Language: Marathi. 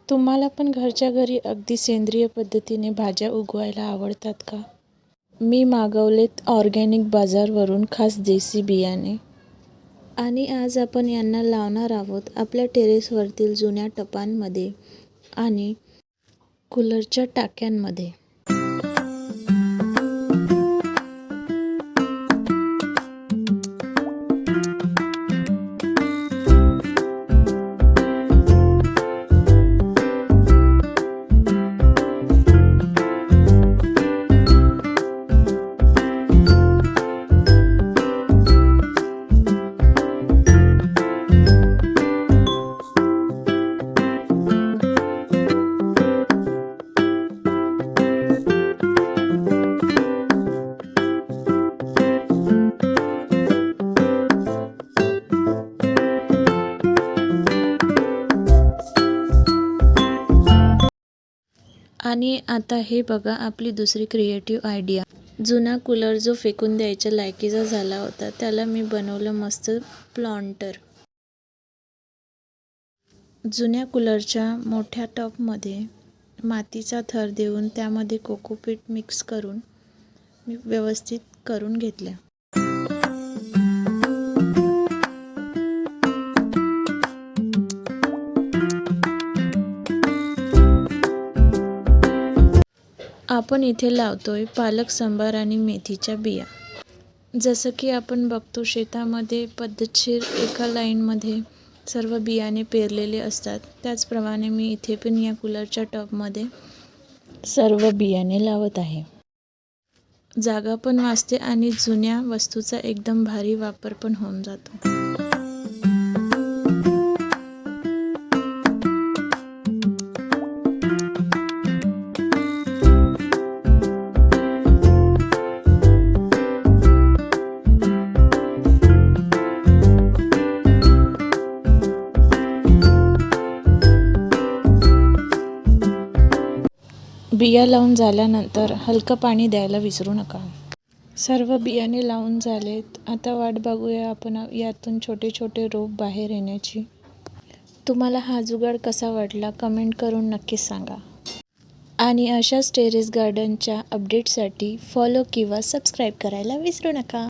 तुम्हाला पण घरच्या घरी अगदी सेंद्रिय पद्धतीने भाज्या उगवायला आवडतात का? मी मागवलेत ऑर्गॅनिक बाजारवरून खास देसी बियाणे. आणि आज आपण यांना लावणार आहोत आपल्या टेरेसवरतील जुन्या टबांमध्ये आणि कूलरच्या टाक्यांमध्ये. आणि आता हे बघा आपली दुसरी क्रिएटिव्ह आयडिया. जुना कूलर जो फेकून द्यायच्या लायकीचा झाला होता त्याला मी बनवलं मस्त प्लांटर. जुन्या कूलरच्या मोठ्या टबमध्ये मातीचा थर देऊन त्यामध्ये कोकोपीट मिक्स करून मी व्यवस्थित करून घेतल्या. आपण इथे लावतोय पालक, सांबार आणि मेथीच्या बिया. जसं की आपण बघतो शेतामध्ये पद्धतशीर एका लाईनमध्ये सर्व बियाणे पेरलेले असतात, त्याचप्रमाणे मी इथे पण या कूलरच्या टबमध्ये सर्व बियाणे लावत आहे. जागा पण वाचते आणि जुन्या वस्तूचा एकदम भारी वापर पण होऊन जातो. बिया लावून झाल्यानंतर हलकं पाणी द्यायला विसरू नका. सर्व बियाणे लावून झालेत. आता वाट बघूया आपण यातून छोटे छोटे रोप बाहेर येण्याची. तुम्हाला हा जुगाड कसा वाटला कमेंट करून नक्कीच सांगा. आणि अशाच टेरेस गार्डनच्या अपडेटसाठी फॉलो किंवा सबस्क्राईब करायला विसरू नका.